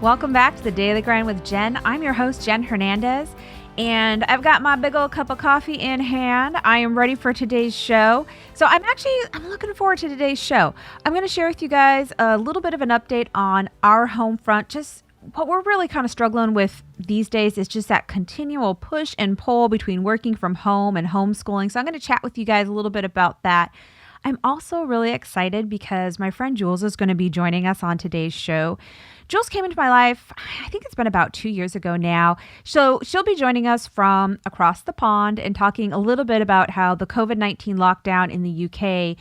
Welcome back to the Daily Grind with Jen. I'm your host, Jen Hernandez, and I've got my big old cup of coffee in hand. I am ready for today's show. So I'm looking forward to today's show. I'm going to share with you guys a little bit of an update on our home front. Just what we're really kind of struggling with these days is just that continual push and pull between working from home and homeschooling. So I'm going to chat with you guys a little bit about that. I'm also really excited because my friend Jules is going to be joining us on today's show. Jules came into my life, I think it's been about 2 years ago now. So she'll be joining us from across the pond and talking a little bit about how the COVID-19 lockdown in the UK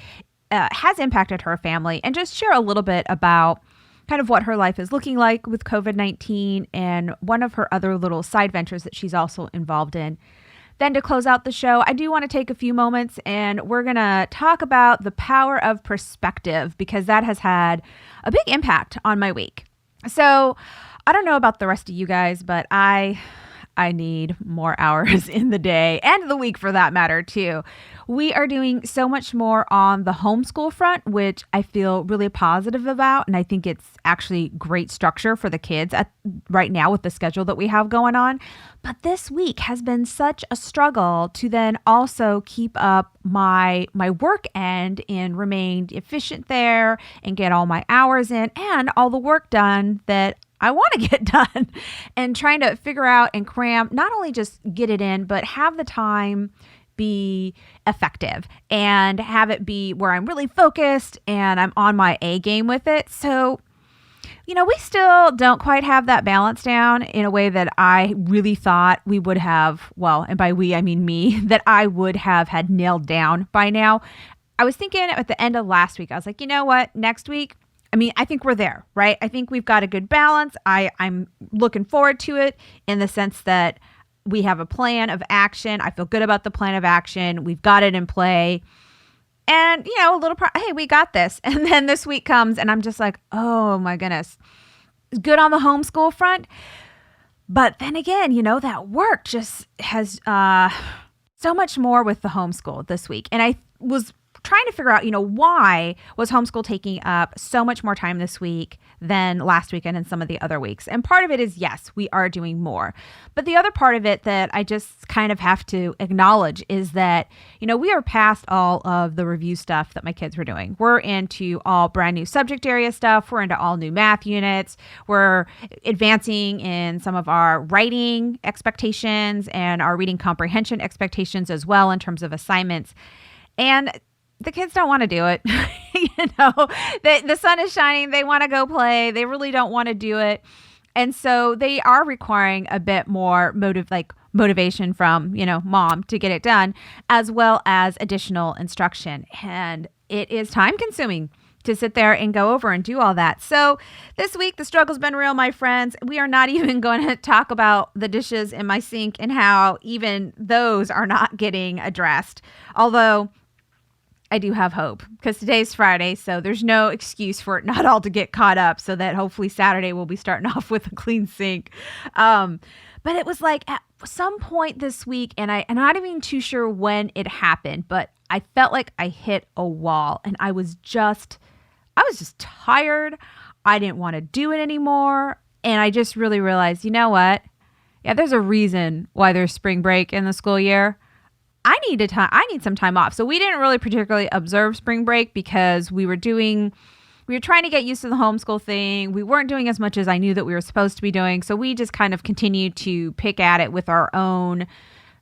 has impacted her family, and just share a little bit about kind of what her life is looking like with COVID-19 and one of her other little side ventures that she's also involved in. Then to close out the show, I do want to take a few moments and we're going to talk about the power of perspective, because that has had a big impact on my week. So I don't know about the rest of you guys, but I need more hours in the day and the week for that matter too. We are doing so much more on the homeschool front, which I feel really positive about. And I think it's actually great structure for the kids right now with the schedule that we have going on. But this week has been such a struggle to then also keep up my work end and remain efficient there and get all my hours in and all the work done that I want to get done, and trying to figure out and cram, not only just get it in, but have the time be effective and have it be where I'm really focused and I'm on my A game with it. So, we still don't quite have that balance down in a way that I really thought we would have. Well, and by we, I mean me, that I would have had nailed down by now. I was thinking at the end of last week, I was like, you know what, next week, I think we're there, right? I think we've got a good balance. I'm looking forward to it in the sense that we have a plan of action. I feel good about the plan of action. We've got it in play. And, hey, we got this. And then this week comes and I'm just like, oh my goodness, good on the homeschool front. But then again, that work just has so much more with the homeschool this week. And I was trying to figure out, why was homeschool taking up so much more time this week than last weekend and some of the other weeks? And part of it is, yes, we are doing more. But the other part of it that I just kind of have to acknowledge is that, we are past all of the review stuff that my kids were doing. We're into all brand new subject area stuff. We're into all new math units. We're advancing in some of our writing expectations and our reading comprehension expectations as well in terms of assignments. And the kids don't want to do it. The sun is shining. They want to go play. They really don't want to do it. And so they are requiring a bit more motivation from, mom to get it done, as well as additional instruction. And it is time consuming to sit there and go over and do all that. So this week, the struggle's been real, my friends. We are not even going to talk about the dishes in my sink and how even those are not getting addressed. Although I do have hope, because today's Friday, so there's no excuse for it not all to get caught up, so that hopefully Saturday we'll be starting off with a clean sink. But it was like at some point this week, and I'm not even too sure when it happened, but I felt like I hit a wall, and I was just tired. I didn't want to do it anymore. And I just really realized, you know what? Yeah, there's a reason why there's spring break in the school year. I need some time off. So we didn't really particularly observe spring break because we were trying to get used to the homeschool thing. We weren't doing as much as I knew that we were supposed to be doing. So we just kind of continued to pick at it with our own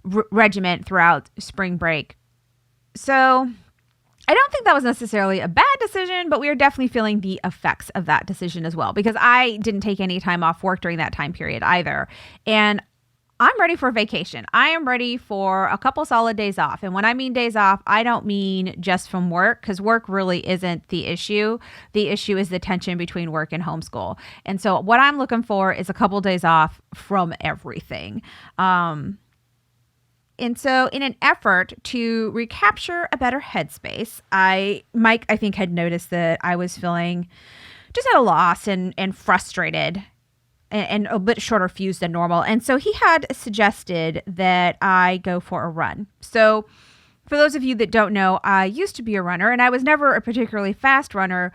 regiment throughout spring break. So I don't think that was necessarily a bad decision, but we are definitely feeling the effects of that decision as well, because I didn't take any time off work during that time period either. And I'm ready for vacation. I am ready for a couple solid days off. And when I mean days off, I don't mean just from work, because work really isn't the issue. The issue is the tension between work and homeschool. And so what I'm looking for is a couple days off from everything. And so in an effort to recapture a better headspace, Mike, I think, had noticed that I was feeling just at a loss and frustrated and a bit shorter fuse than normal. And so he had suggested that I go for a run. So for those of you that don't know, I used to be a runner, and I was never a particularly fast runner,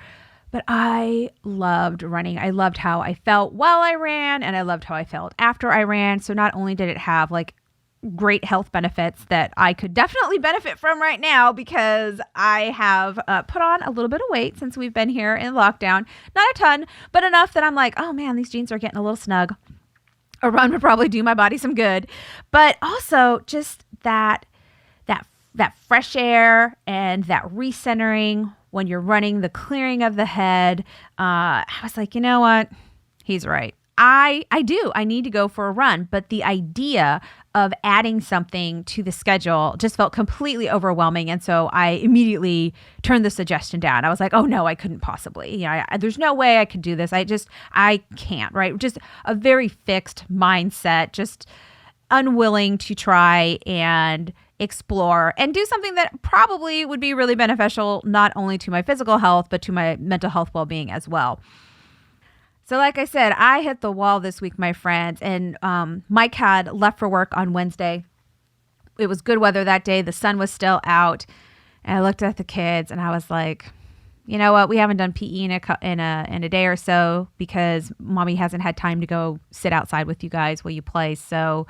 But I loved running. I loved how I felt while I ran, and I loved how I felt after I ran. So not only did it have like great health benefits that I could definitely benefit from right now, because I have put on a little bit of weight since we've been here in lockdown. Not a ton, but enough that I'm like, oh man, these jeans are getting a little snug. A run would probably do my body some good. But also just that fresh air and that recentering when you're running, the clearing of the head. I was like, you know what? He's right. I do. I need to go for a run. But the idea of adding something to the schedule just felt completely overwhelming. And so I immediately turned the suggestion down. I was like, oh no, I couldn't possibly. There's no way I could do this. I can't, right? Just a very fixed mindset, just unwilling to try and explore and do something that probably would be really beneficial, not only to my physical health, but to my mental health well-being as well. So like I said, I hit the wall this week, my friends, and Mike had left for work on Wednesday. It was good weather that day. The sun was still out. And I looked at the kids and I was like, you know what? We haven't done PE in a day or so because mommy hasn't had time to go sit outside with you guys while you play. So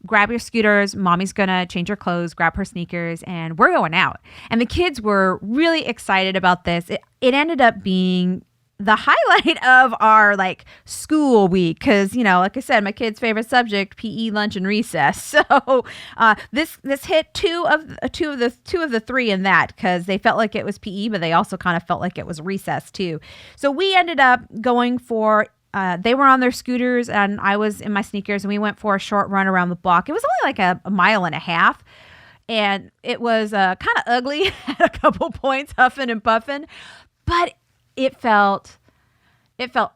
grab your scooters. Mommy's going to change her clothes, grab her sneakers, and we're going out. And the kids were really excited about this. It ended up being the highlight of our like school week, because like I said, my kids' favorite subject, PE, lunch, and recess. So this hit two of the three in that, because they felt like it was PE, but they also kind of felt like it was recess too. So we ended up going for. They were on their scooters and I was in my sneakers, and we went for a short run around the block. It was only like a mile and a half, and it was kind of ugly at a couple points, huffing and puffing, but it felt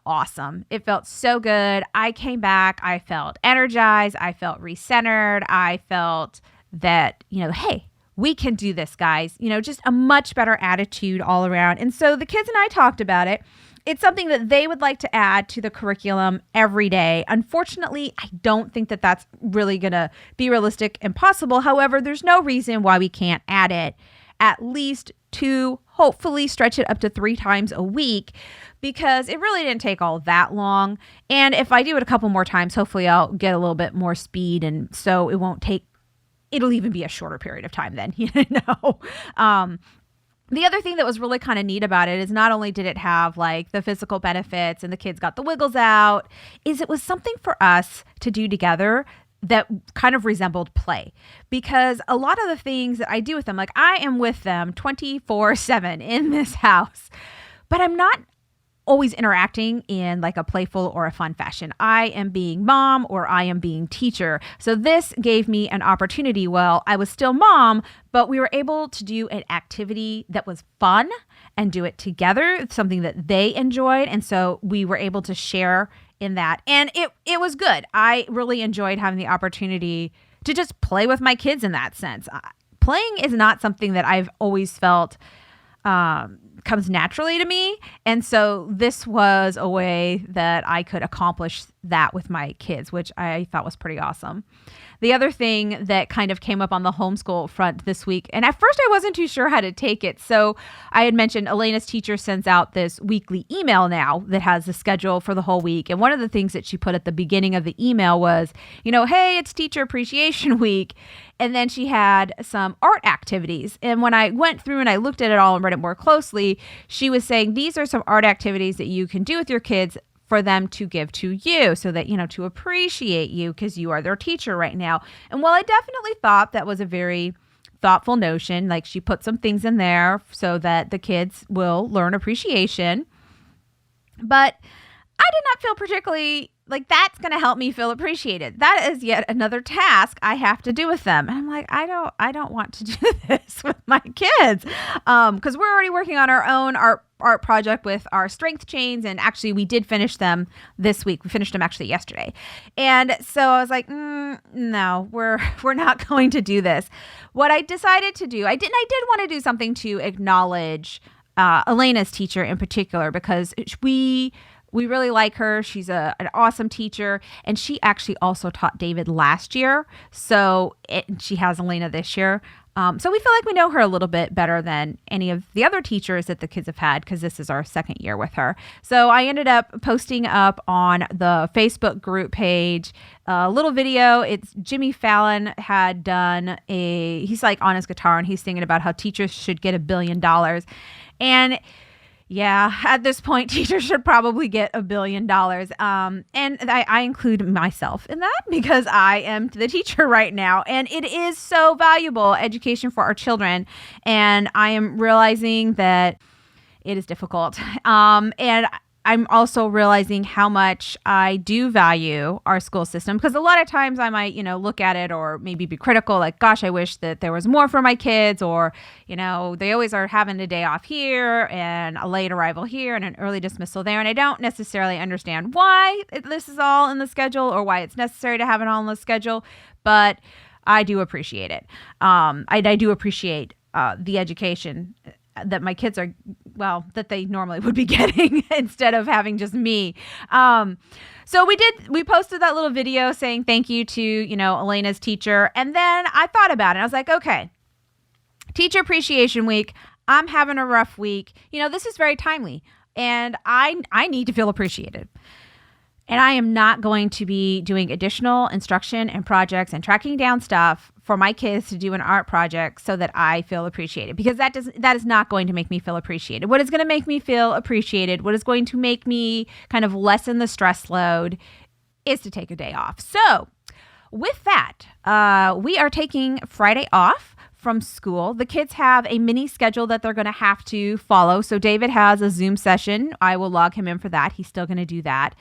awesome. It felt so good. I came back. I felt energized. I felt recentered. I felt that, hey, we can do this, guys. Just a much better attitude all around. And so the kids and I talked about it. It's something that they would like to add to the curriculum every day. Unfortunately, I don't think that that's really going to be realistic and possible. However, there's no reason why we can't add it at least 2, hopefully stretch it up to 3 times a week, because it really didn't take all that long. And if I do it a couple more times, hopefully I'll get a little bit more speed. And so it'll even be a shorter period of time then, The other thing that was really kind of neat about it is not only did it have like the physical benefits and the kids got the wiggles out, is it was something for us to do together that kind of resembled play. Because a lot of the things that I do with them, like I am with them 24/7 in this house, but I'm not always interacting in like a playful or a fun fashion. I am being mom or I am being teacher. So this gave me an opportunity. Well, I was still mom, but we were able to do an activity that was fun and do it together, something that they enjoyed. And so we were able to share in that. And it was good. I really enjoyed having the opportunity to just play with my kids in that sense. Playing is not something that I've always felt comes naturally to me. And so this was a way that I could accomplish that with my kids, which I thought was pretty awesome. The other thing that kind of came up on the homeschool front this week, and at first I wasn't too sure how to take it. So I had mentioned Elena's teacher sends out this weekly email now that has the schedule for the whole week. And one of the things that she put at the beginning of the email was, hey, it's Teacher Appreciation Week. And then she had some art activities. And when I went through and I looked at it all and read it more closely, she was saying these are some art activities that you can do with your kids for them to give to you, so that, to appreciate you because you are their teacher right now. And while I definitely thought that was a very thoughtful notion, like she put some things in there so that the kids will learn appreciation, but I did not feel particularly like that's going to help me feel appreciated. That is yet another task I have to do with them. And I'm like, I don't want to do this with my kids. Because we're already working on our own art project with our strength chains. And actually we did finish them this week. We finished them actually yesterday. And so I was like, no, we're not going to do this. What I decided to do, I did want to do something to acknowledge Elena's teacher in particular, because we really like her. She's an awesome teacher. And she actually also taught David last year. So she has Elena this year. So we feel like we know her a little bit better than any of the other teachers that the kids have had, because this is our second year with her. So I ended up posting up on the Facebook group page a little video. It's Jimmy Fallon had done he's like on his guitar and he's singing about how teachers should get $1 billion. And yeah, at this point, teachers should probably get $1 billion. And I include myself in that because I am the teacher right now. And it is so valuable, education for our children. And I am realizing that it is difficult. And I'm also realizing how much I do value our school system, because a lot of times I might, look at it or maybe be critical, like, gosh, I wish that there was more for my kids, or, they always are having a day off here and a late arrival here and an early dismissal there. And I don't necessarily understand why this is all in the schedule or why it's necessary to have it all in the schedule, but I do appreciate it. I do appreciate the education that my kids are, that they normally would be getting instead of having just me. So we posted that little video saying thank you to, Elena's teacher. And then I thought about it. I was like, okay, Teacher Appreciation Week. I'm having a rough week. This is very timely and I need to feel appreciated. And I am not going to be doing additional instruction and projects and tracking down stuff for my kids to do an art project so that I feel appreciated, because that is not going to make me feel appreciated. What is going to make me feel appreciated, what is going to make me kind of lessen the stress load, is to take a day off. So with that, we are taking Friday off from school. The kids have a mini schedule that they're going to have to follow. So David has a Zoom session. I will log him in for that. He's still going to do that.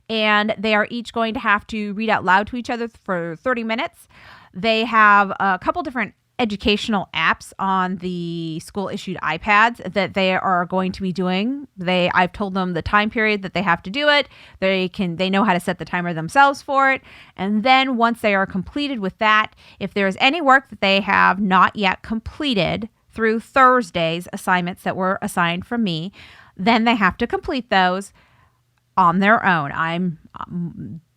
And they are each going to have to read out loud to each other for 30 minutes. They have a couple different educational apps on the school issued iPads that they are going to be doing. I've told them the time period that they have to do it. They know how to set the timer themselves for it. And then once they are completed with that, if there is any work that they have not yet completed through Thursday's assignments that were assigned from me, then they have to complete those on their own.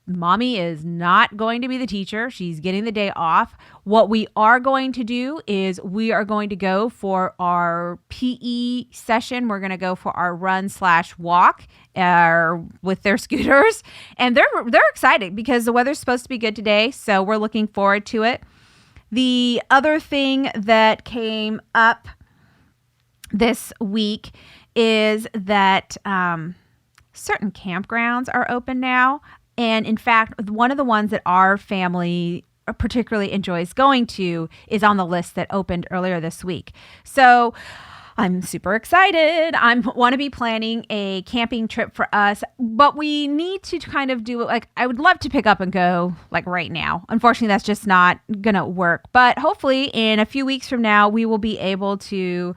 Mommy is not going to be the teacher. She's getting the day off. What we are going to do is we are going to go for our PE session. We're going to go for our run/walk with their scooters. And they're excited because the weather's supposed to be good today. So we're looking forward to it. The other thing that came up this week is that certain campgrounds are open now. And in fact, one of the ones that our family particularly enjoys going to is on the list that opened earlier this week. So I'm super excited. I want to be planning a camping trip for us, but we need to kind of do it. Like, I would love to pick up and go like right now. Unfortunately, that's just not going to work. But hopefully in a few weeks from now, we will be able to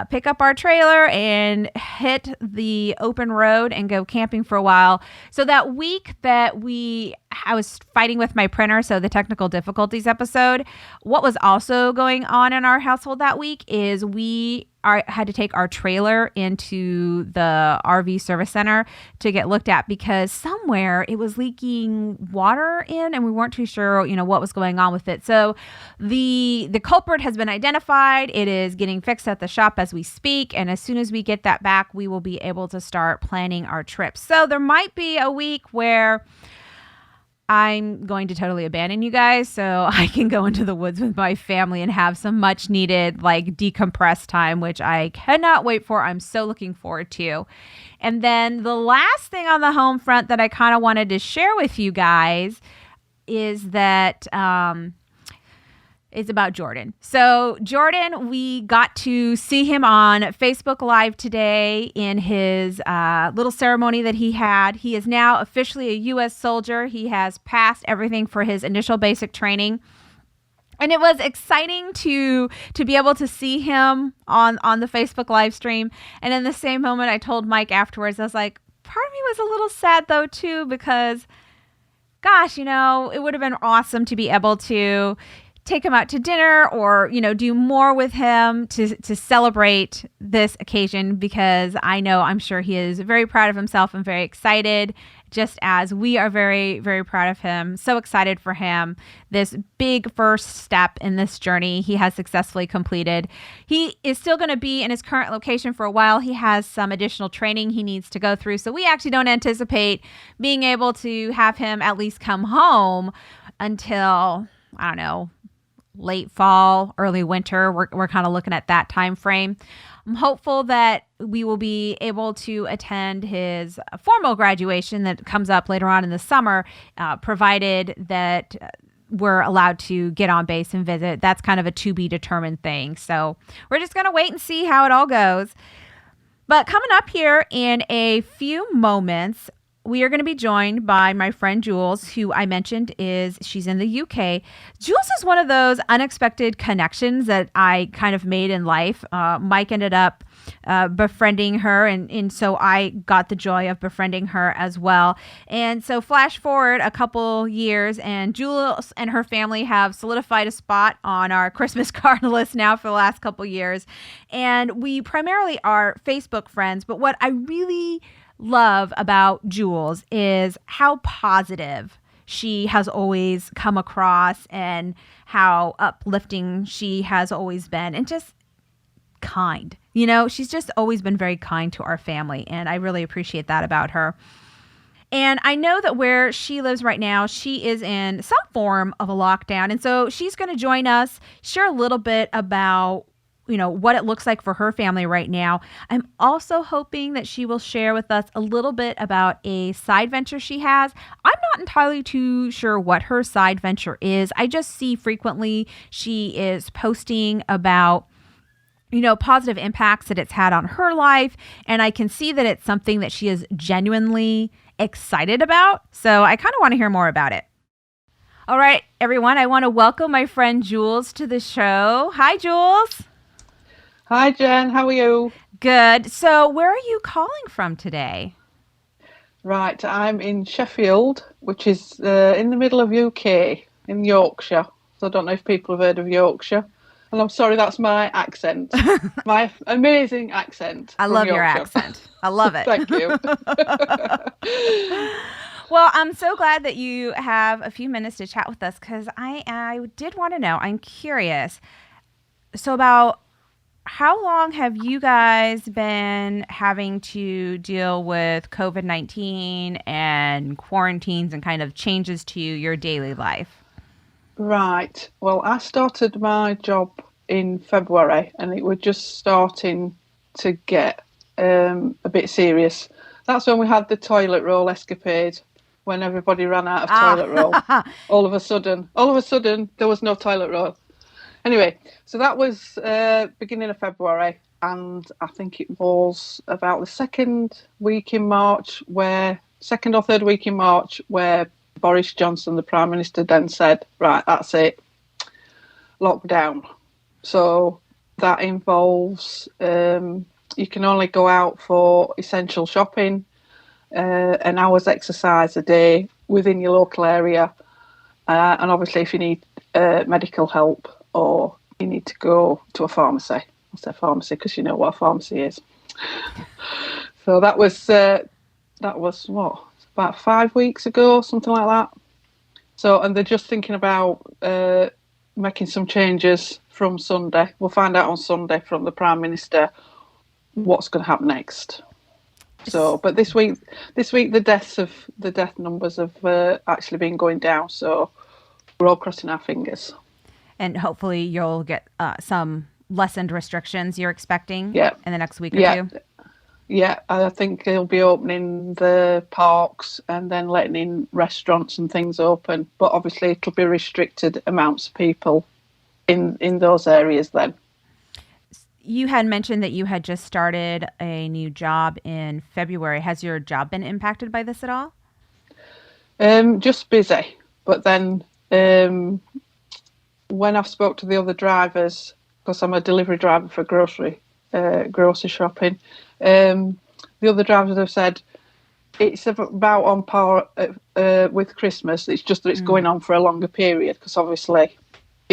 pick up our trailer and hit the open road and go camping for a while. So that week that I was fighting with my printer, so the technical difficulties episode, what was also going on in our household that week is we had to take our trailer into the RV service center to get looked at because somewhere it was leaking water in and we weren't too sure, what was going on with it. So the culprit has been identified. It is getting fixed at the shop as we speak. And as soon as we get that back, we will be able to start planning our trip. So there might be a week where I'm going to totally abandon you guys so I can go into the woods with my family and have some much needed decompress time, which I cannot wait for. I'm so looking forward to. And then the last thing on the home front that I kind of wanted to share with you guys is that it's about Jordan. So Jordan, we got to see him on Facebook Live today in his little ceremony that he had. He is now officially a U.S. soldier. He has passed everything for his initial basic training. And it was exciting to be able to see him on the Facebook live stream. And in the same moment, I told Mike afterwards, I was like, part of me was a little sad though too, because gosh, it would have been awesome to be able to take him out to dinner or, do more with him to celebrate this occasion, because I'm sure he is very proud of himself and very excited, just as we are very, very proud of him. So excited for him. This big first step in this journey he has successfully completed. He is still going to be in his current location for a while. He has some additional training he needs to go through. So we actually don't anticipate being able to have him at least come home until, I don't know, late fall, early winter. We're kind of looking at that time frame. I'm hopeful that we will be able to attend his formal graduation that comes up later on in the summer, provided that we're allowed to get on base and visit. That's kind of a to be determined thing. So we're just going to wait and see how it all goes. But coming up here in a few moments, we are going to be joined by my friend Jules, who I mentioned she's in the UK. Jules is one of those unexpected connections that I kind of made in life. Mike ended up befriending her, and so I got the joy of befriending her as well. And so flash forward a couple years, and Jules and her family have solidified a spot on our Christmas card list now for the last couple years. And we primarily are Facebook friends, but what I really love about Jules is how positive she has always come across and how uplifting she has always been, and just kind. She's just always been very kind to our family, and I really appreciate that about her. And I know that where she lives right now, she is in some form of a lockdown, and so she's going to join us, share a little bit about what it looks like for her family right now. I'm also hoping that she will share with us a little bit about a side venture she has. I'm not entirely too sure what her side venture is. I just see frequently she is posting about positive impacts that it's had on her life. And I can see that it's something that she is genuinely excited about. So I kind of want to hear more about it. All right, everyone, I want to welcome my friend Jules to the show. Hi, Jules. Hi, Jen. How are you? Good. So where are you calling from today? Right, I'm in Sheffield, which is in the middle of UK, in Yorkshire. So I don't know if people have heard of Yorkshire. And I'm sorry, that's my accent. My amazing accent. I love your accent. I love it. Thank you. Well, I'm so glad that you have a few minutes to chat with us, because I did want to know, I'm curious. So about how long have you guys been having to deal with COVID-19 and quarantines and kind of changes to your daily life? Right. Well, I started my job in February, and it was just starting to get a bit serious. That's when we had the toilet roll escapade, when everybody ran out of toilet roll. All of a sudden, there was no toilet roll. Anyway, so that was beginning of February, and I think it was about the second or third week in March, where Boris Johnson, the Prime Minister, then said, right, that's it, lockdown. So that involves you can only go out for essential shopping, an hour's exercise a day within your local area, and obviously if you need medical help, or you need to go to a pharmacy. I say pharmacy because you know what a pharmacy is. So that was what, about 5 weeks ago, something like that. So, and they're just thinking about making some changes from Sunday. We'll find out on Sunday from the Prime Minister what's going to happen next. So, but this week the death numbers have actually been going down. So we're all crossing our fingers. And hopefully you'll get some lessened restrictions you're expecting in the next week or two. Yeah, I think they'll be opening the parks and then letting in restaurants and things open. But obviously it'll be restricted amounts of people in those areas then. You had mentioned that you had just started a new job in February. Has your job been impacted by this at all? Just busy. But then when I've spoke to the other drivers, because I'm a delivery driver for grocery shopping, the other drivers have said it's about on par with Christmas. It's just that it's going on for a longer period, because obviously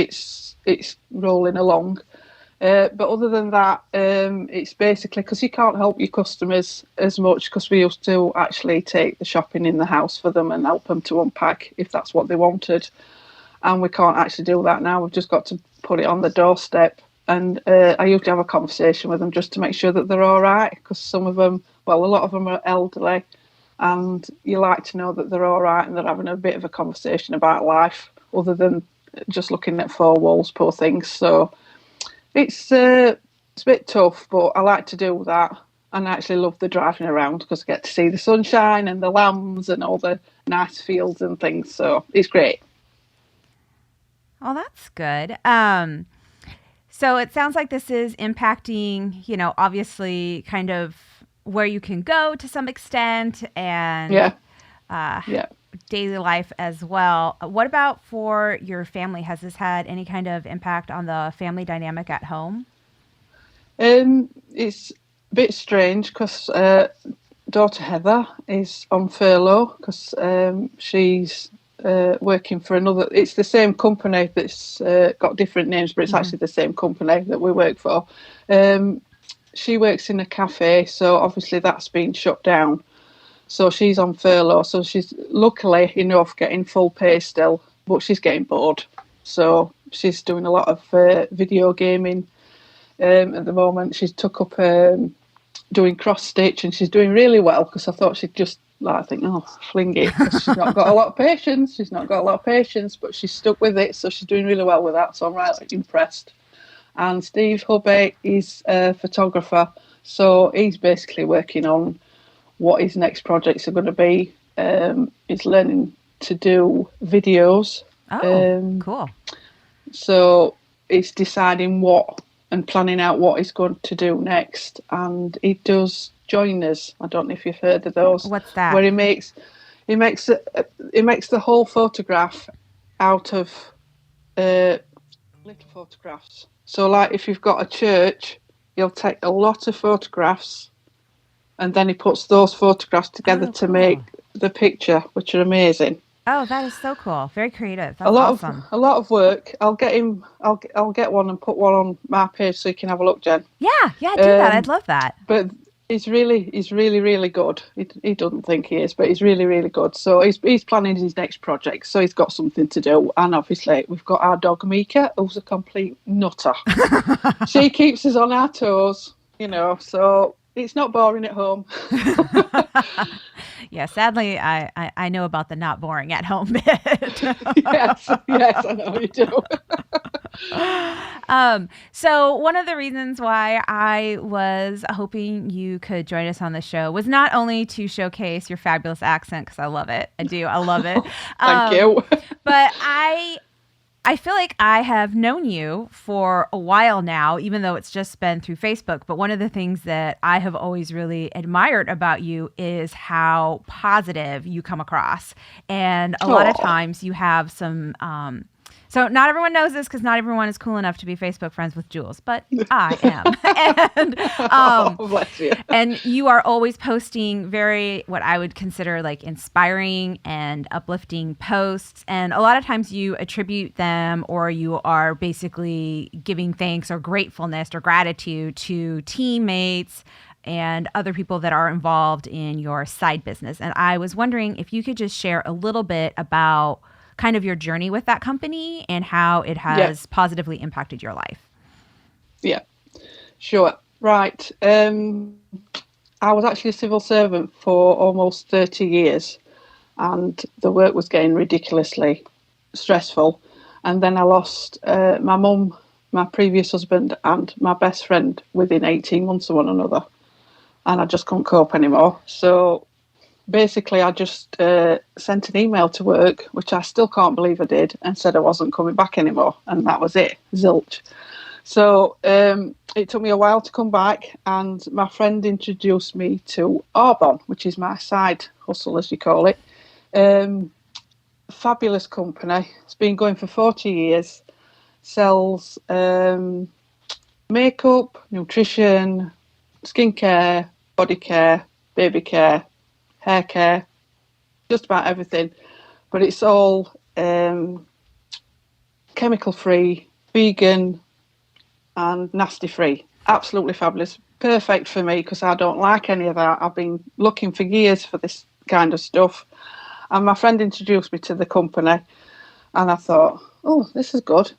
it's rolling along. But other than that, it's basically because you can't help your customers as much, because we used to actually take the shopping in the house for them and help them to unpack if that's what they wanted. And we can't actually do that now. We've just got to put it on the doorstep. And I usually have a conversation with them just to make sure that they're all right, because some of them, well, a lot of them are elderly, and you like to know that they're all right and they're having a bit of a conversation about life other than just looking at four walls, poor things. So it's a bit tough, but I like to do that. And I actually love the driving around because I get to see the sunshine and the lambs and all the nice fields and things. So it's great. Oh, that's good. So it sounds like this is impacting, obviously kind of where you can go to some extent, and daily life as well. What about for your family? Has this had any kind of impact on the family dynamic at home? It's a bit strange because daughter Heather is on furlough because she's working for another. It's the same company that's got different names, but it's actually the same company that we work for. She works in a cafe, so obviously that's been shut down. So she's on furlough. So she's luckily enough getting full pay still, but she's getting bored. So she's doing a lot of video gaming at the moment. She's took up doing cross stitch, and she's doing really well, because I thought she'd just fling it, because she's not got a lot of patience. But she's stuck with it, so she's doing really well with that. So I'm really impressed. And Steve Hubby is a photographer, so he's basically working on what his next projects are going to be. He's learning to do videos. Cool. So he's deciding what and planning out what he's going to do next. And he does joiners. I don't know if you've heard of those. What's that? Where he makes the whole photograph out of little photographs. So, like, if you've got a church, he'll take a lot of photographs, and then he puts those photographs together to make the picture, which are amazing. Oh, that is so cool! Very creative. That's awesome. A lot of work. I'll get him. I'll get one and put one on my page so you can have a look, Jen. Yeah, do that. I'd love that. But he's really good. He doesn't think he is, but he's really, really good. So he's planning his next project. So he's got something to do. And obviously we've got our dog Mika, who's a complete nutter. She keeps us on our toes, so it's not boring at home. Yeah, sadly, I know about the not boring at home bit. yes, I know you do. So one of the reasons why I was hoping you could join us on the show was not only to showcase your fabulous accent, because I love it. I love it. Thank you. But I feel like I have known you for a while now, even though it's just been through Facebook. But one of the things that I have always really admired about you is how positive you come across. And a lot of times you have some so not everyone knows this, because not everyone is cool enough to be Facebook friends with Jules, but I am. And bless you. And you are always posting very, what I would consider like inspiring and uplifting posts. And a lot of times you attribute them, or you are basically giving thanks or gratefulness or gratitude to teammates and other people that are involved in your side business. And I was wondering if you could just share a little bit about kind of your journey with that company and how it has positively impacted your life. Yeah, sure. Right. I was actually a civil servant for almost 30 years, and the work was getting ridiculously stressful. And then I lost my mum, my previous husband, and my best friend within 18 months of one another. And I just couldn't cope anymore. So basically, I just sent an email to work, which I still can't believe I did, and said I wasn't coming back anymore. And that was it, zilch. So it took me a while to come back, and my friend introduced me to Arbonne, which is my side hustle, as you call it. Fabulous company. It's been going for 40 years. Sells makeup, nutrition, skincare, body care, baby care, hair care, just about everything. But it's all kind chemical free, vegan, and nasty free. Absolutely fabulous. Perfect for me because I don't like any of that. I've been looking for years for this kind of stuff. And my friend introduced me to the company and I thought, oh, this is good.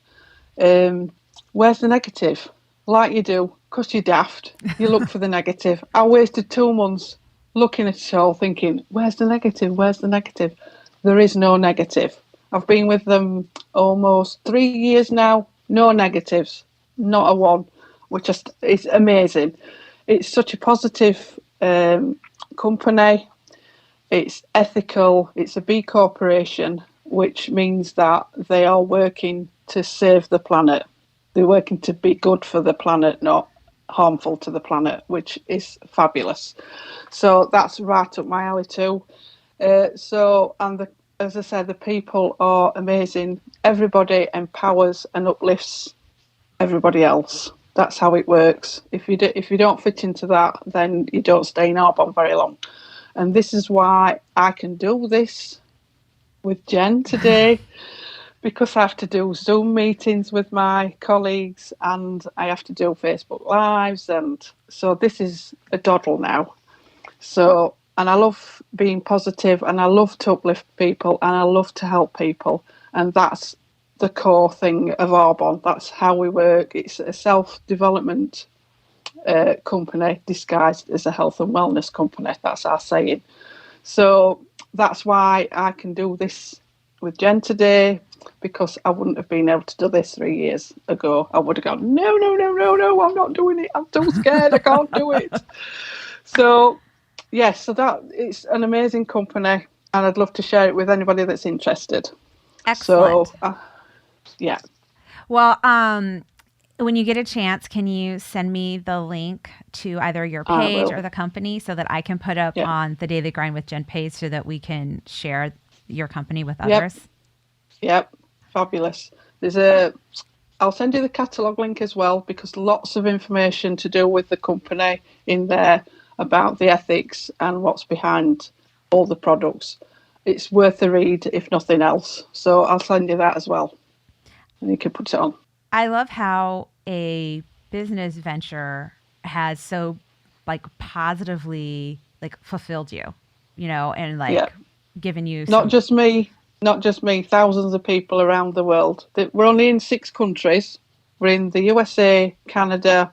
Where's the negative? Like you do, because you're daft, you look for the negative. I wasted 2 months looking at it all thinking, where's the negative? Where's the negative? There is no negative. I've been with them almost 3 years now. No negatives, not a one, which is amazing. It's such a positive company. It's ethical. It's a B corporation, which means that they are working to save the planet. They're working to be good for the planet, not harmful to the planet, which is fabulous. So that's right up my alley too. As I said, the people are amazing. Everybody empowers and uplifts everybody else. That's how it works. If you don't fit into that, then you don't stay in Arbonne very long. And this is why I can do this with Jen today, because I have to do Zoom meetings with my colleagues and I have to do Facebook Lives. And so this is a doddle now. So, and I love being positive and I love to uplift people and I love to help people. And that's the core thing of Arbonne. That's how we work. It's a self-development company disguised as a health and wellness company. That's our saying. So that's why I can do this with Jen today, because I wouldn't have been able to do this 3 years ago. I would have gone, no, I'm not doing it. I'm too scared. I can't do it. So, yes, so that it's an amazing company and I'd love to share it with anybody that's interested. Excellent. So, yeah. Well, when you get a chance, can you send me the link to either your page or the company so that I can put up on the Daily Grind with Jen page so that we can share your company with others? Yep. Fabulous. I'll send you the catalogue link as well, because lots of information to do with the company in there about the ethics and what's behind all the products. It's worth a read, if nothing else. So I'll send you that as well. And you can put it on. I love how a business venture has so positively fulfilled you, and given you Not just me, thousands of people around the world. We're only in 6 countries. We're in the USA, Canada,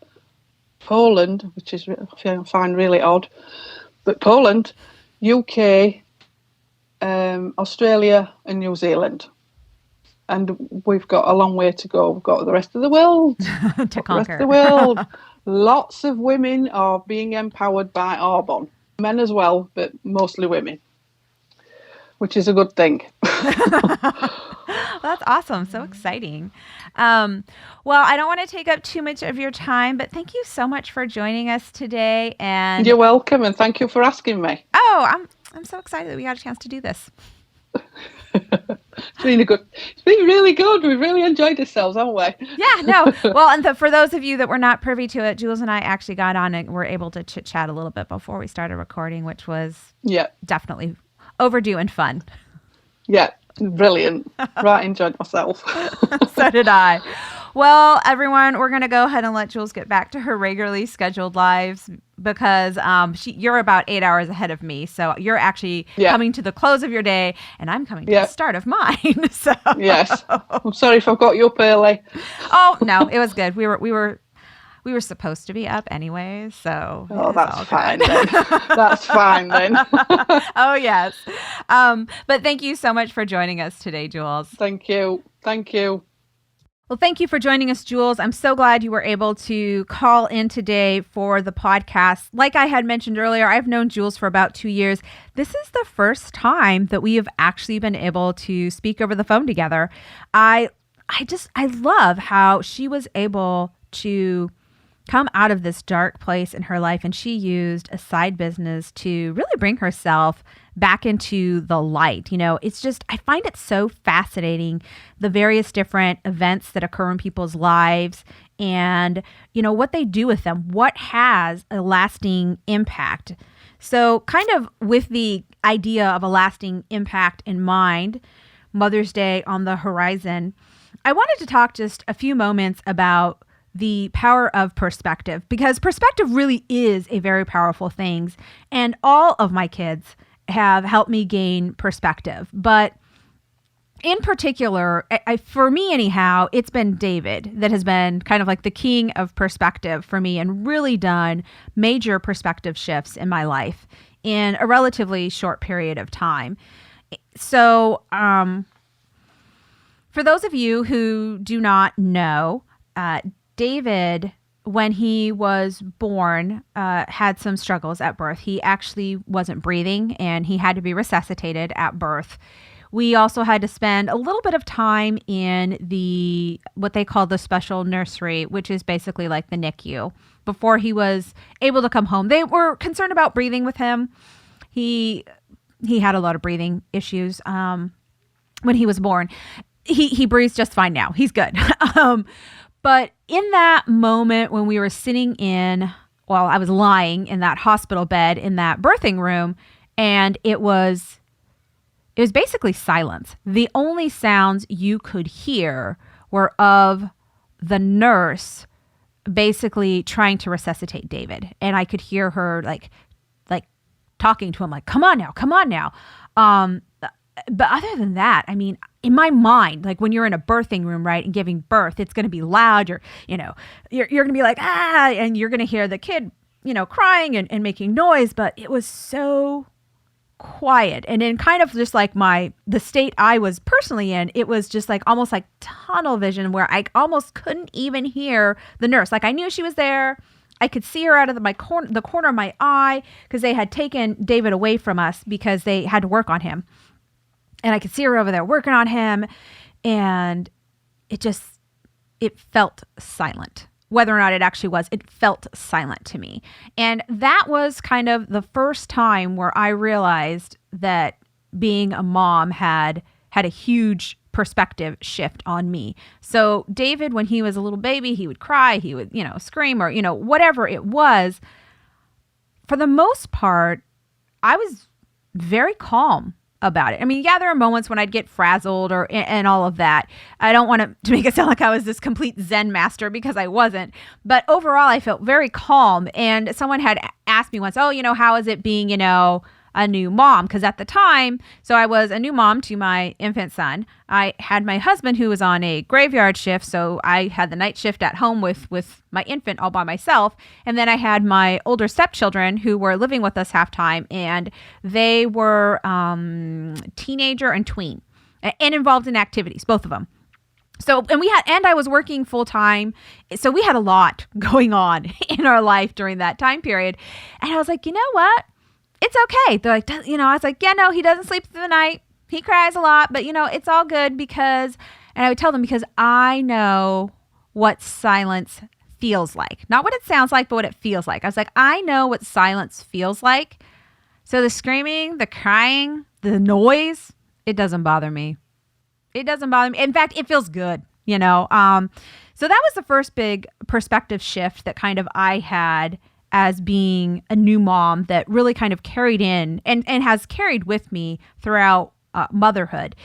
Poland, which is I find really odd, but Poland, UK, Australia and New Zealand. And we've got a long way to go. We've got the rest of the world to conquer. The rest of the world. Lots of women are being empowered by Arbonne. Men as well, but mostly women, which is a good thing. That's awesome. So exciting. Well, I don't want to take up too much of your time, but thank you so much for joining us today. And you're welcome, and thank you for asking me. Oh, I'm so excited that we got a chance to do this. It's been really good. We've really enjoyed ourselves, haven't we? Yeah, no. Well, and for those of you that were not privy to it, Jules and I actually got on and were able to chit chat a little bit before we started recording, which was definitely overdue and fun. Yeah, brilliant. Right, enjoyed myself. So did I. Well, everyone, we're going to go ahead and let Jules get back to her regularly scheduled lives because you're about 8 hours ahead of me. So you're actually coming to the close of your day and I'm coming to the start of mine. So yes. I'm sorry if I've got you up early. Oh, no, it was good. We were supposed to be up anyways, so that's fine then. That's fine then. Oh, yes. But thank you so much for joining us today, Jules. Thank you. Well, thank you for joining us, Jules. I'm so glad you were able to call in today for the podcast. Like I had mentioned earlier, I've known Jules for about 2 years. This is the first time that we have actually been able to speak over the phone together. I love how she was able to come out of this dark place in her life, and she used a side business to really bring herself back into the light. It's just, I find it so fascinating, the various different events that occur in people's lives and, what they do with them, what has a lasting impact. So kind of with the idea of a lasting impact in mind, Mother's Day on the horizon, I wanted to talk just a few moments about the power of perspective, because perspective really is a very powerful thing. And all of my kids have helped me gain perspective. But in particular, for me anyhow, it's been David that has been kind of like the king of perspective for me and really done major perspective shifts in my life in a relatively short period of time. So, for those of you who do not know, David, when he was born, had some struggles at birth. He actually wasn't breathing and he had to be resuscitated at birth. We also had to spend a little bit of time in what they call the special nursery, which is basically like the NICU, before he was able to come home. They were concerned about breathing with him. He had a lot of breathing issues when he was born. He breathes just fine now. He's good. But in that moment when we were I was lying in that hospital bed in that birthing room, and it was basically silence. The only sounds you could hear were of the nurse basically trying to resuscitate David. And I could hear her like talking to him, like, come on now. But other than that, I mean, in my mind, like when you're in a birthing room, right, and giving birth, it's going to be loud. You're going to be like, and you're going to hear the kid, crying and making noise. But it was so quiet. And in kind of just like the state I was personally in, it was just like almost like tunnel vision where I almost couldn't even hear the nurse. Like I knew she was there. I could see her out of the corner of my eye because they had taken David away from us because they had to work on him. And I could see her over there working on him. And it felt silent. Whether or not it actually was, it felt silent to me. And that was kind of the first time where I realized that being a mom had a huge perspective shift on me. So David, when he was a little baby, he would cry, he would, scream or, whatever it was. For the most part, I was very calm about it. I mean, yeah, there are moments when I'd get frazzled and all of that. I don't want to make it sound like I was this complete Zen master because I wasn't. But overall, I felt very calm. And someone had asked me once, how is it being, a new mom? Because at the time, so I was a new mom to my infant son. I had my husband who was on a graveyard shift. So I had the night shift at home with my infant all by myself. And then I had my older stepchildren who were living with us half time. And they were teenager and tween and involved in activities, both of them. So, and I was working full time. So we had a lot going on in our life during that time period. And I was like, you know what? It's okay. They're like, I was like, yeah, no, he doesn't sleep through the night. He cries a lot, but it's all good and I would tell them because I know what silence feels like. Not what it sounds like, but what it feels like. I was like, I know what silence feels like. So the screaming, the crying, the noise, it doesn't bother me. It doesn't bother me. In fact, it feels good, So that was the first big perspective shift that kind of I had as being a new mom that really kind of carried in and has carried with me throughout motherhood.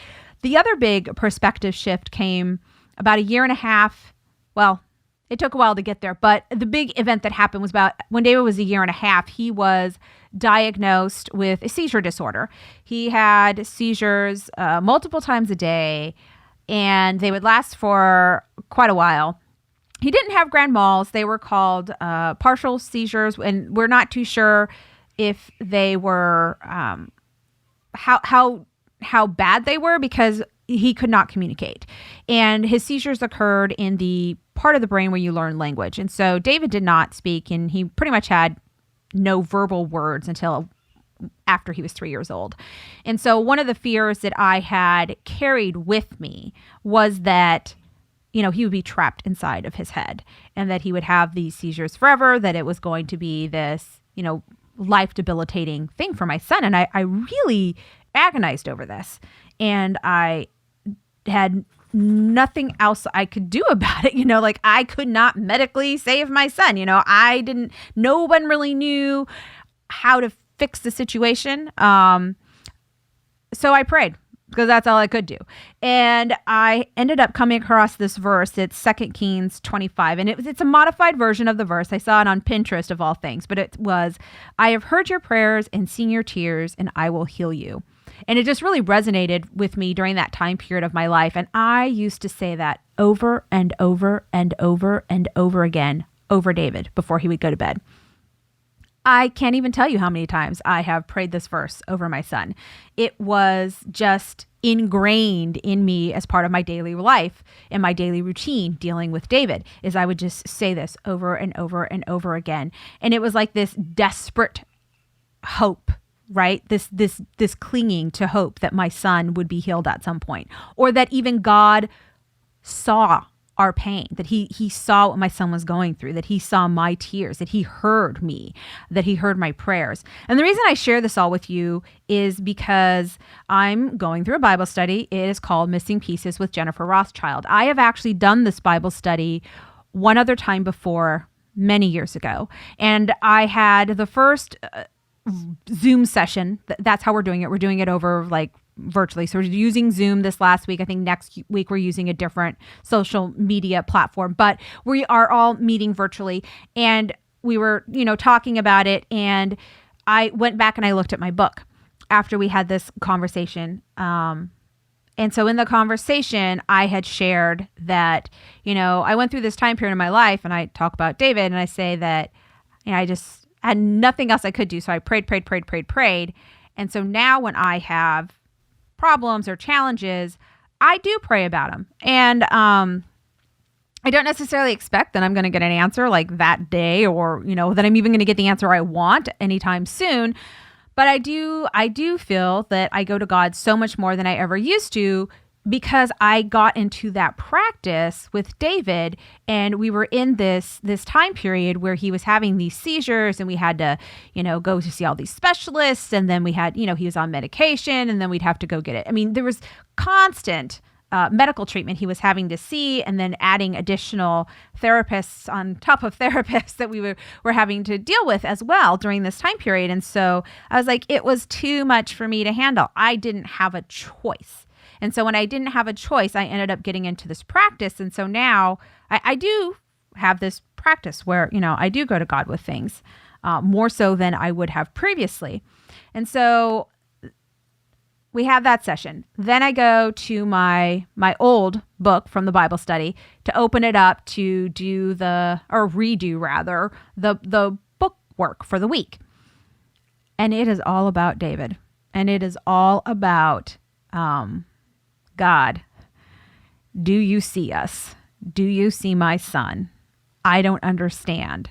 The other big perspective shift came about a year and a half. Well, it took a while to get there, but the big event that happened was about when David was a year and a half, he was diagnosed with a seizure disorder. He had seizures multiple times a day, and they would last for quite a while. He didn't have grand mal. They were called partial seizures, and we're not too sure if they were how bad they were because he could not communicate. And his seizures occurred in the part of the brain where you learn language. And so David did not speak, and he pretty much had no verbal words until after he was 3 years old. And so one of the fears that I had carried with me was that he would be trapped inside of his head and that he would have these seizures forever, that it was going to be this, life debilitating thing for my son. And I really agonized over this. And I had nothing else I could do about it. Like I could not medically save my son. No one really knew how to fix the situation. So I prayed. because that's all I could do. And I ended up coming across this verse. It's 2 Kings 25. And it's a modified version of the verse. I saw it on Pinterest of all things. But it was, I have heard your prayers and seen your tears, and I will heal you. And it just really resonated with me during that time period of my life. And I used to say that over and over and over and over again over David before he would go to bed. I can't even tell you how many times I have prayed this verse over my son. It was just ingrained in me as part of my daily life and my daily routine dealing with David, is I would just say this over and over and over again. And it was like this desperate hope, right? This clinging to hope that my son would be healed at some point, or that even God saw our pain, that he saw what my son was going through, that he saw my tears, that he heard me, that he heard my prayers. And the reason I share this all with you is because I'm going through a Bible study. It is called Missing Pieces with Jennifer Rothschild. I have actually done this Bible study one other time before, many years ago. And I had the first Zoom session. That's how we're doing it. We're doing it over like virtually. So we're using Zoom this last week. I think next week we're using a different social media platform, but we are all meeting virtually. And we were, talking about it. And I went back and I looked at my book after we had this conversation. And so in the conversation, I had shared that, I went through this time period in my life, and I talk about David, and I say that, I just had nothing else I could do. So I prayed. And so now when I have problems or challenges, I do pray about them. And I don't necessarily expect that I'm going to get an answer like that day, or, that I'm even going to get the answer I want anytime soon. But I do feel that I go to God so much more than I ever used to, because I got into that practice with David, and we were in this time period where he was having these seizures, and we had to, go to see all these specialists, and then we had, he was on medication, and then we'd have to go get it. I mean, there was constant medical treatment he was having to see, and then adding additional therapists on top of therapists that we were having to deal with as well during this time period. And so I was like, it was too much for me to handle. I didn't have a choice. And so when I didn't have a choice, I ended up getting into this practice. And so now I do have this practice where, I do go to God with things more so than I would have previously. And so we have that session. Then I go to my old book from the Bible study to open it up to do redo the book work for the week. And it is all about David. And it is all about God, do you see us? Do you see my son? I don't understand.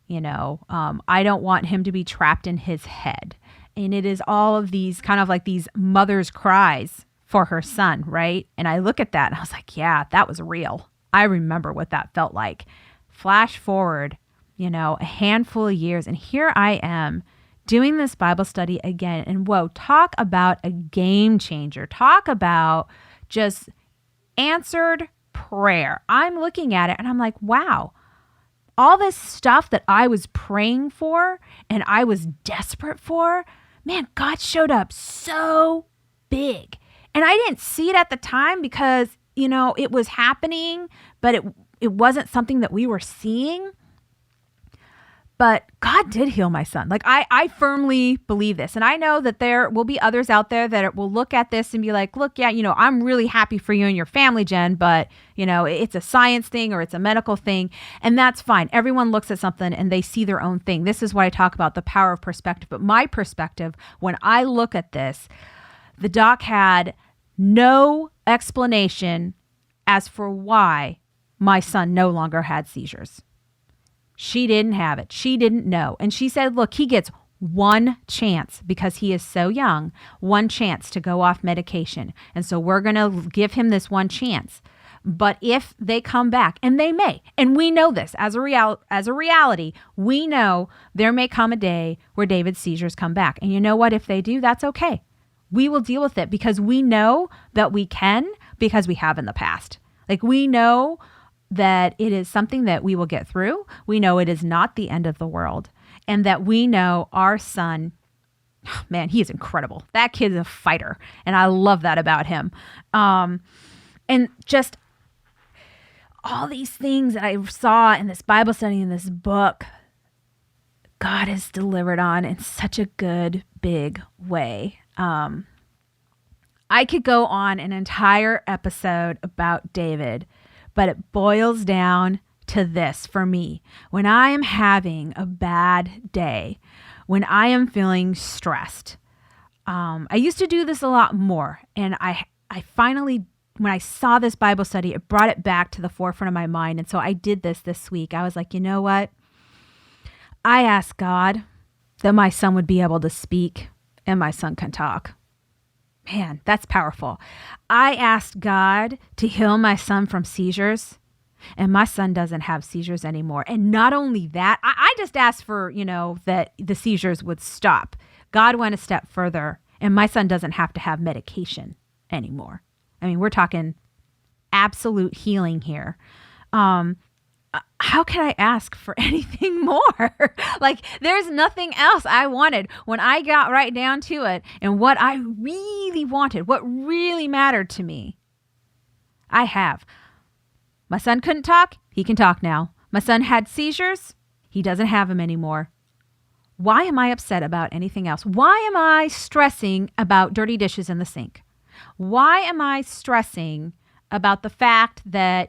I don't want him to be trapped in his head. And it is all of these kind of like these mother's cries for her son, right? And I look at that and I was like, yeah, that was real. I remember what that felt like. Flash forward, a handful of years, and here I am doing this Bible study again. And whoa, talk about a game changer. Talk about just answered prayer. I'm looking at it and I'm like, wow, all this stuff that I was praying for and I was desperate for, man, God showed up so big. And I didn't see it at the time because, it was happening, but it wasn't something that we were seeing. But God did heal my son. Like I firmly believe this. And I know that there will be others out there that will look at this and be like, look, yeah, I'm really happy for you and your family, Jen, but it's a science thing or it's a medical thing. And that's fine. Everyone looks at something and they see their own thing. This is why I talk about the power of perspective. But my perspective, when I look at this, the doc had no explanation as for why my son no longer had seizures. She didn't have it. She didn't know. And she said, look, he gets one chance because he is so young, one chance to go off medication. And so we're going to give him this one chance. But if they come back, and they may, and we know this as a reality, we know there may come a day where David's seizures come back. And you know what? If they do, that's okay. We will deal with it because we know that we can, because we have in the past. Like we know that it is something that we will get through. We know it is not the end of the world, and that we know our son Man, he is incredible. That kid's a fighter, and I love that about him. And just all these things that I saw in this Bible study, in this book, God has delivered on in such a good, big way. I could go on an entire episode about David, but it boils down to this for me. When I am having a bad day, when I am feeling stressed, I used to do this a lot more. And I finally, when I saw this Bible study, it brought it back to the forefront of my mind. And so I did this week. I was like, you know what? I asked God that my son would be able to speak and my son can talk. Man, that's powerful. I asked God to heal my son from seizures, and my son doesn't have seizures anymore. And not only that, I just asked for, that the seizures would stop. God went a step further, and my son doesn't have to have medication anymore. I mean, we're talking absolute healing here. How can I ask for anything more? Like, there's nothing else I wanted when I got right down to it. And what I really wanted, what really mattered to me, I have. My son couldn't talk. He can talk now. My son had seizures. He doesn't have them anymore. Why am I upset about anything else? Why am I stressing about dirty dishes in the sink? Why am I stressing about the fact that,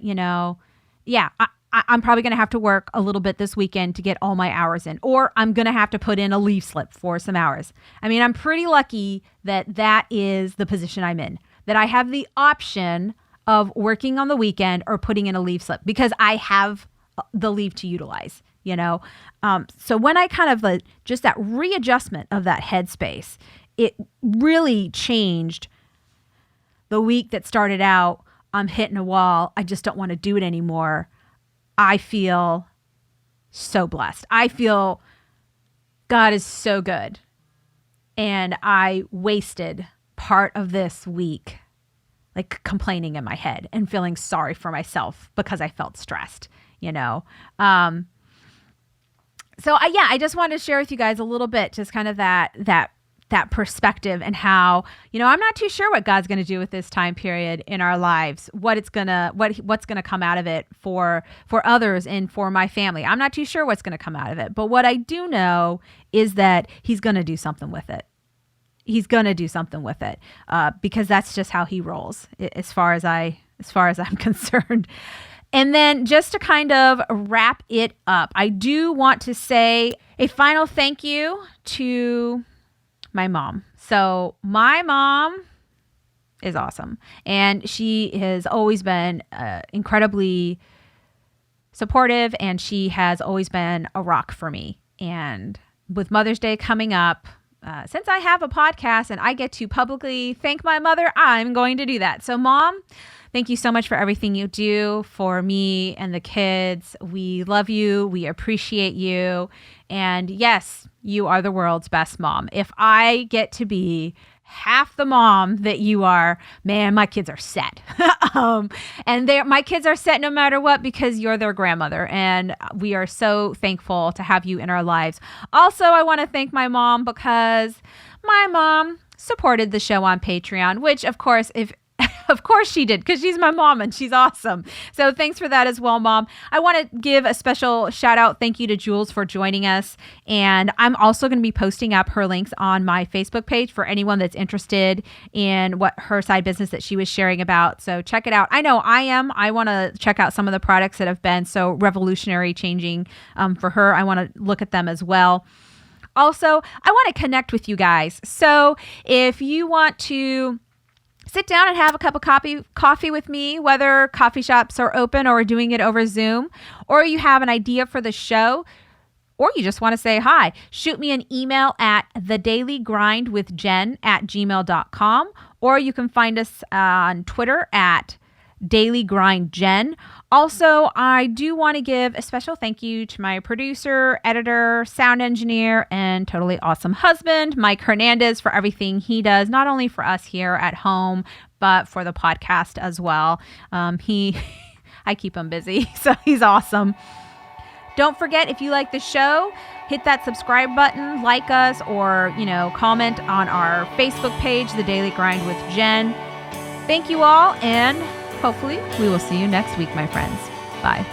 I'm probably going to have to work a little bit this weekend to get all my hours in, or I'm going to have to put in a leave slip for some hours. I mean, I'm pretty lucky that is the position I'm in, that I have the option of working on the weekend or putting in a leave slip because I have the leave to utilize, So when I kind of just that readjustment of that headspace, it really changed the week that started out, I'm hitting a wall. I just don't want to do it anymore. I feel so blessed. I feel God is so good. And I wasted part of this week complaining in my head and feeling sorry for myself because I felt stressed, I just wanted to share with you guys a little bit, just kind of that perspective and how, I'm not too sure what God's going to do with this time period in our lives, what's going to come out of it for others and for my family. I'm not too sure what's going to come out of it. But what I do know is that he's going to do something with it. He's going to do something with it because that's just how he rolls as far as I'm concerned. And then just to kind of wrap it up, I do want to say a final thank you to my mom. So my mom is awesome. And she has always been incredibly supportive, and she has always been a rock for me. And with Mother's Day coming up, since I have a podcast and I get to publicly thank my mother, I'm going to do that. So Mom, thank you so much for everything you do for me and the kids. We love you. We appreciate you. And yes, you are the world's best mom. If I get to be half the mom that you are, man, my kids are set. And my kids are set no matter what because you're their grandmother. And we are so thankful to have you in our lives. Also, I want to thank my mom because my mom supported the show on Patreon, which of course, of course she did, because she's my mom and she's awesome. So thanks for that as well, Mom. I want to give a special shout out. Thank you to Jules for joining us. And I'm also going to be posting up her links on my Facebook page for anyone that's interested in what her side business that she was sharing about. So check it out. I know I am. I want to check out some of the products that have been so revolutionary changing for her. I want to look at them as well. Also, I want to connect with you guys. So if you want to sit down and have a cup of coffee with me, whether coffee shops are open or we're doing it over Zoom, or you have an idea for the show, or you just want to say hi, shoot me an email at TheDailyGrindwithJen@gmail.com, or you can find us on Twitter at DailyGrindJen. Also, I do want to give a special thank you to my producer, editor, sound engineer, and totally awesome husband, Mike Hernandez, for everything he does, not only for us here at home, but for the podcast as well. I keep him busy, so he's awesome. Don't forget, if you like the show, hit that subscribe button, like us, or, comment on our Facebook page, The Daily Grind with Jen. Thank you all, and hopefully we will see you next week, my friends. Bye.